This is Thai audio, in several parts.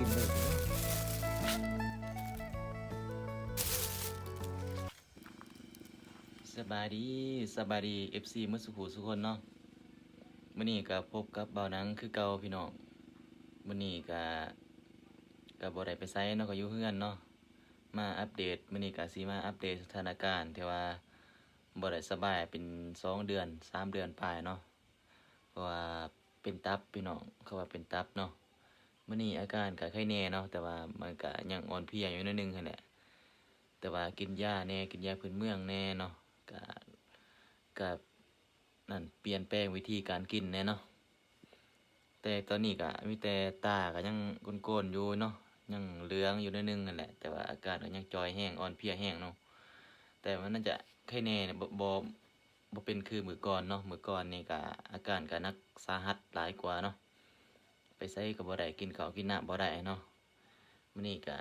กินเลยสบายดีFC เมื่อสุขสุขคนเนาะมื้อนี้ก็พบกับเบาหนังคือเก่าพี่น้องมื้อนี้ก็บ่ได้ไปไสเนาะก็อยู่เฮือนเนาะมาอัปเดตมื้อนี้ก็สิมาอัปเดตสถานการณ์ที่ว่าบ่ได้สบายเป็น2 เดือน3 เดือนปลายเนาะเพราะว่าเป็นตับพี่น้องเขาว่าเป็นตับเนาะมื้อนี้อาการก็ไข้แน่เนาะแต่ว่ามันก็ยังอ่อนเพลียอยู่นิดนึงหั่นแหละแต่ว่ากินยาแน่กินยาพื้นเมืองแน่เนาะก็นั่นเปลี่ยนแปลงวิธีการกินแน่เนาะแต่ตอนนี้ก็มีแต่ตาก็ยังโกนๆอยู่เนาะยังเหลืองอยู่นิดนึงนั่นแหละแต่ว่าอาการก็ยังจอยแห้งอ่อนเพลียแห้งเนาะแต่มันน่าจะไข้แน่เนี่ยบ่เป็นคือมื้อก่อนเนาะมื้อก่อนนี่ก็อาการก็หนักสาหัสหลายกว่าเนาะไปไสก็บ่ได้กินข้าวกินน้ำบ่ได้เนาะมื้อนี้ก็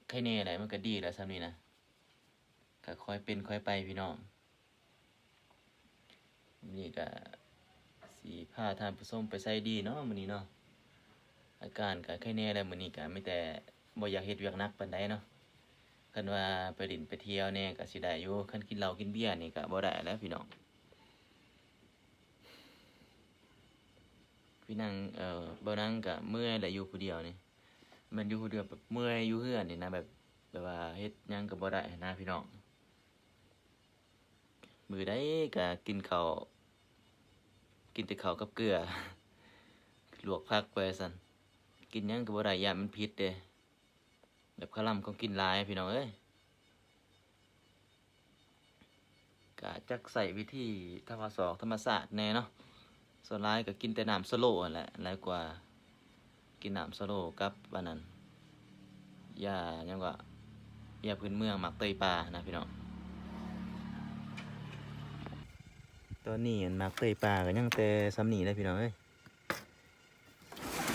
ไข้แน่แหละมันก็ดีแล้วส่ำนี้นะก็ค่อยเป็นค่อยไปพี่น้องมื้อนี้ก็สิพาท่านผู้ชมไปไสดีเนาะมื้อนี้เนาะอาการก็ไข้แน่แล้วมื้อนี้ก็มีแต่บ่อยากเฮ็ดเวียกหนักปานใดเนาะคันว่าไปเล่นไปเที่ยวแหน่ก็สิได้อยู่คันกินเหล้ากินเบียร์นี่ก็บ่ได้แล้วพี่น้องพี่นั่งบ่นั่งก็เมื่อยแหละอยู่ผู้เดียวนี่มันอยู่ผู้เดียวแบบเมื่อยอยู่เรือนนี่นะแบบว่าเฮ็ดหยังก็บ่ได้นะพี่น้องมื้อใดก็กินข้าวกินแต่ข้าวกับเกลือลวกผักไปซั่นกินหยังก็บ่ได้ย้านมันผิดเด้แบบคาร่ำของกินหลายพี่น้องเอ้ยก็จักใช้วิธีธรรมศาสตร์แน่เนาะส่วนหลายก็กินแต่น้ำสโลว์นั่นแหละหลายกว่ากินน้ำสโลว์กับอันนั้นยาหยังว่ายาพื้นเมืองหมักเตยปลานะพี่น้องตอนนี้หมักเตยปลาก็ยังแต่ซ้ำนี้เลยพี่น้องเอ้ย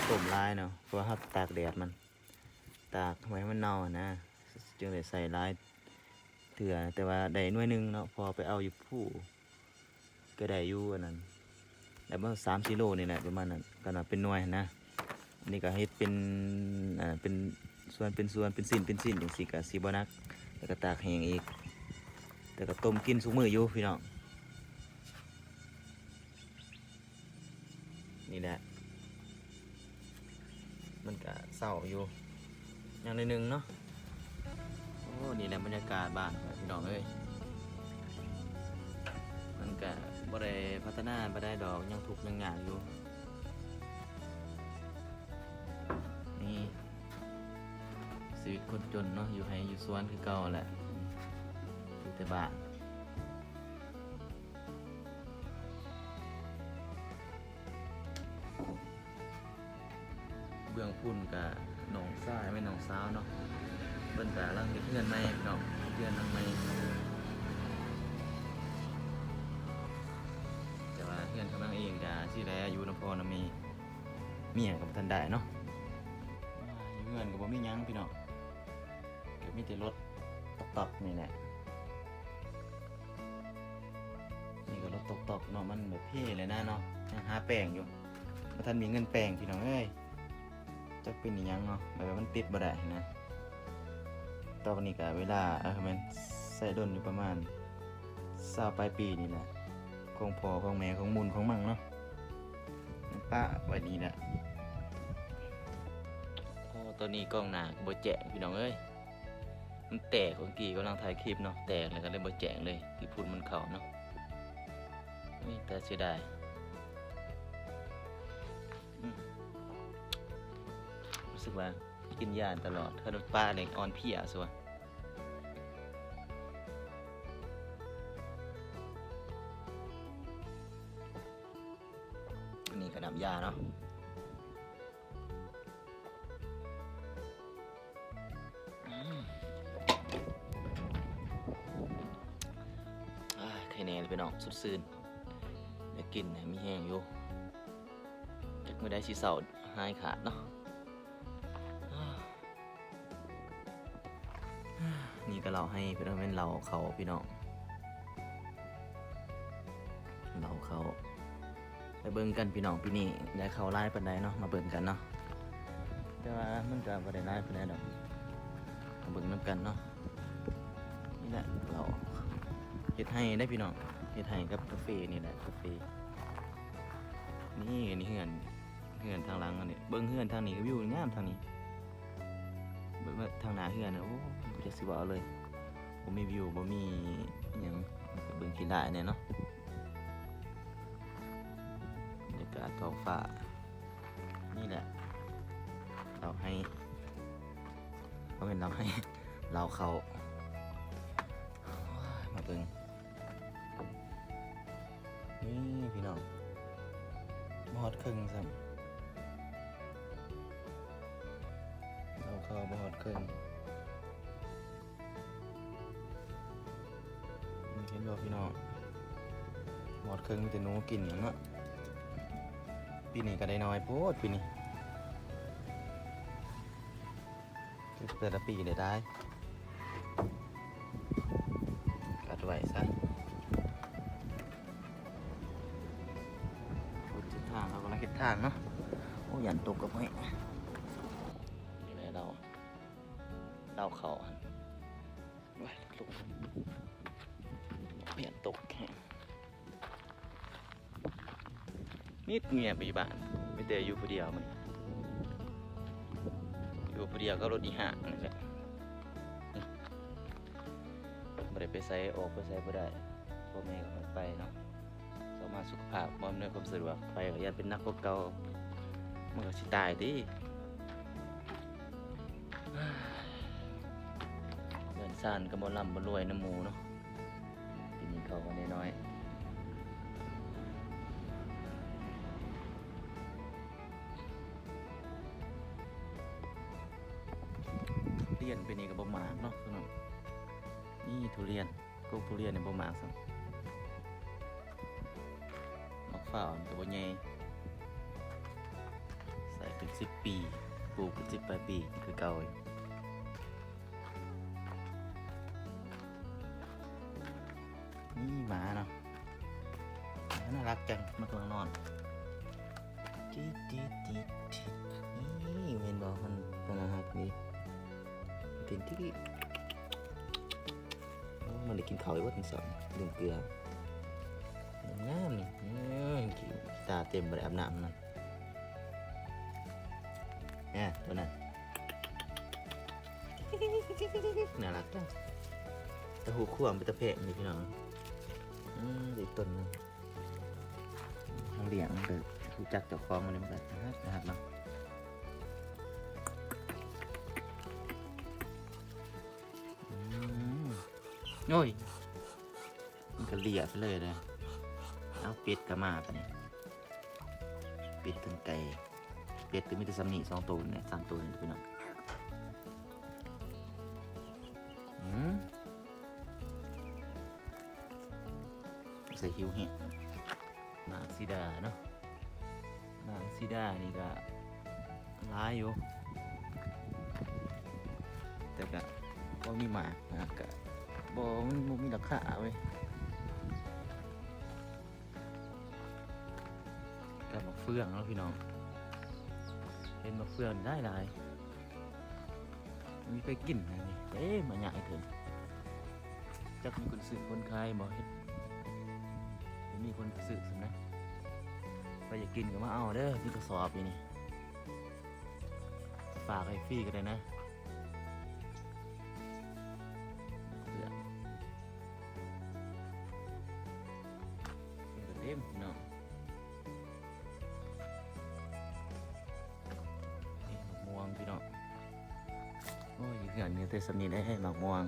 ต้มลายเนาะเพราะว่าเราตากแดดมันตากไว้ให้มันเน่านะจึงได้ใส่ลายเถื่อแต่ว่าได้หน่วยหนึงเนาะพอไปเอาอยู่ผู้ก็ได้อยู่อันนั้นแต่ว่า3 กิโลนี่แหละประมาณนั้นก็น่าเป็นหน่วยนะอันนี้ก็เฮ็ดเป็นเป็นส่วนเป็นสิ้นจังซี่ก็สิบ่หนักแล้วก็ตากแห้งอีกแต่ก็ต้มกินซุมื้ออยู่พี่น้องนี่แหละมันก็เศร้าอยู่อย่างนึงเนาะโอ้นี่แหละบรรยากาศบ้านพี่น้องเอ้ยมันก็บ่ได้พัฒนาบ่ได้ดอกยังทุกข์ยังยากอยู่นี่ชีวิตคนจนเนาะอยู่ให้อยู่สวนคือเก่าแหละอยู่แต่บ้านเบื้องพุ่นกับหนองทรายไม่หนองสาวเนาะเพิ่นก็กำลังเฮ็ดเรือนใหม่พี่น้องเรือนหลังใหม่แต่ว่าเรือนกำลังเองก็สิแลอยู่นำพ่อนำแม่เมียก็บ่ทันได้เนาะอยู่เรือนก็บ่มีหยังพี่น้องก็มีแต่รถตอกๆนี่แหละนี่ก็รถตอกๆเนาะมันแบบเท่เลยนะเนาะยังหาแป้งอยู่บ่ทันมีเงินแป้งพี่น้องเอ้ยจักเป็นอีหยังเนาะแบบมันติดบ่ได้นะตอนนี้ก็เวลาแม่นใส่ดนอยู่ประมาณ20ปลายปีนี่แหละของพ่อของแม่ของมุนของมั่งเนาะป้าไว้นี่แหละโอ้ตัวนี้กล้องหน้าบ่แจ้งพี่น้องเอ้ยมันแตกของกี้กำลังถ่ายคลิปเนาะแตกแล้วก็เลยบ่แจ้งเลยที่พุ่นมันเข้าเนาะนี่แต่เสียดายรู้สึกว่ากินยาตลอดถ้าโดนป้าเล็กอ่อนเพลียซัวอันนี้ก็น้ำยาเนาะไข่แน่เลยพี่น้องสุดซื่นเดี๋ยวกินมีแห้งอยู่จากไม่ได้สีเสาหายขาดเนาะนี่ก็เราให้พี่น้องเป็นเราเขาพี่น้องเราเขาไปเบิ่งกันพี่น้องพี่นี่ได้เขาไล่ปันไดเนาะมาเบิ่งกันเนาะ แต่ว่ามันก็บ่ได้ร้ายปานใดดอกมาเบิ่งนํกันเนาะนี่แหละเราเฮ็ดให้ได้พี่น้องเฮ็ดให้กับกาแฟนี่แหละกาแฟนี่เฮือนทางหลังอันนี้เบิ่งเฮือนทางนี้วิวงามทางนี้เบิ่งทางหน้าเฮือนโอ้บ่จะสิเว้าเลยบ่มีวิวบ่มีหยังเบิ่งกินได้แน่เนาะบรรยากาศท้องฟ้านี่แหละเราให้เขาเป็นเราให้เราเขามาเบิ่งนี่พี่น้องบอดครึ่งซ้ำเราเข้าบอดครึ่งเห็นบ่พี่น้องบอดครึ่งมีแต่หนูกินอย่างเนาะปีนี้ก็ได้น้อยโพดปีนี้แต่ละปีได้กัดไว้ซะพูดทิศทางเรากำลังคิดทางเนาะโอ้ยันตกกับไว้นี่แหละเราเขาไว้ลุกเปลี่ยนตกแข่งนิดเงียบอีบ้านไม่แต่อยู่ผู้เดียวมั้ยอยู่ผู้เดียวก็รถอีห่างนี่แหละไม่ได้ไปใส่ออกไปใส่ไม่ได้พ่อแม่ก็ไม่ไปเนาะสามารถสุขภาพบ่อำนวยความสะดวกไปก็ยันเป็นนักพวกเก่ามันก็สิตายดิเดินซ่านก็บ่ร่ำบ่รวยน้ำหมูเนาะปีนี้เขาก็น้อยๆเรียนปีนี้ก็บ่มากเนาะพี่น้องนี่ทุเรียนก็ทุเรียนเนี่ยบ่มากซ้ำมะพร้าวมันก็บ่ใหญ่ใส่เป็น10 ปีปลูกเป็น10 ปีคือเก่าอีกนี่หมาเนาะน่ารักจังมันกำลังนอนจี๊ดจี๊ดจี๊ดนี่เห็นบอกมันน่ารักนี่ตินที่มันได้กินข้าวไอ้วัดทั้งสองดื่มเกลือน้ำนี่กินตาเต็มไปอาบน้ำนั่นเนี่ยตัวนั้นน่ารักจังตะหูขวางเป็นตะเพะนี่พี่น้องอีกต้นนึงเลี้ยงเด็กรู้จักเจ้าของมันนี่มันก็นะครับเนาะโอ้ยมันก็เลียไปเลยเลยเอาเป็ดก็มาปะเนี่ยเป็ดถึงไก่เป็ดก็มีแต่ซ้ำนี่2 ตัวเนี่ย3 ตัวนี่พี่น้องใส่หิวเห็ดนางสีดาเนาะนางสีดานี่ก็ร้ายอยู่แต่ก็มีหมากนะก็มันมีราคาเว้ยกับมะเฟืองแล้วพี่น้องเป็นมะเฟืองได้หลายมีไปกินนะนี่เอ๊ะมาใหญ่เถินจักมีคนซื้อคนขายบ่เฮ็ดมีคนซื้อสินะไปอยากกินก็มาเอาเด้อที่กระสอบอยู่นี่ฝากให้ฟรีก็ได้นะเต็มพี่น้องนี่มะม่วงพี่น้องโอ้ยเหือนเนี่ยแต่สำนีได้ให้มะม่วง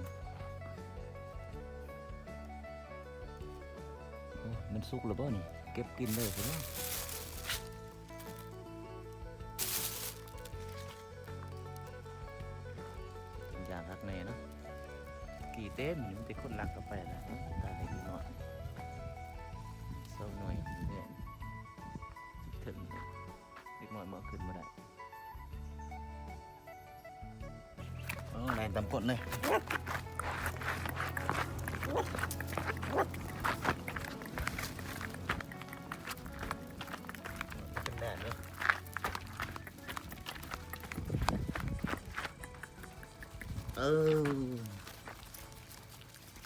มันสุกหรือเปล่านี่เก็บกินเลยพี่น้องเป็นอย่างรักแน่เนาะกี่เต็มมันเป็นคนรักกาแฟนะตาเล็กน้อยเศร้าหน่อยเนี่ยถึงเล็กน้อยเมื่อขึ้นมาได้แรงตำกดเลยเป็นแดดเลย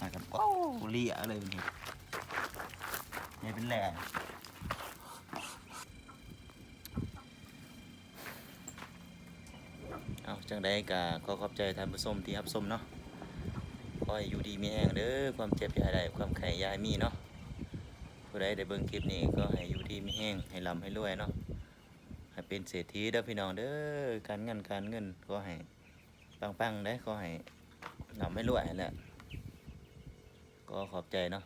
มากันโอ้เลี่ยเลยนี่นี่เป็นแหล่เอาจังได้กะขอขอบใจท่านผู้ชมที่รับชมเนาะขอให้อยู่ดีมีแห้งเด้อความเจ็บอย่าได้ความไข้อย่าให้มีเนาะผู้ใดได้เบิ่งคลิปนี้ก็ให้อยู่ดีมีแห้งให้ร่ำให้รวยเนาะให้เป็นเศรษฐีเด้อพี่น้องเด้อการเงินก็ให้ปังๆได้ก็ให้ร่ำให้รวยแหละก็ขอบใจเนาะ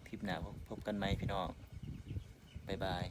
คลิปหน้าพบกันใหม่พี่น้องบ๊ายบาย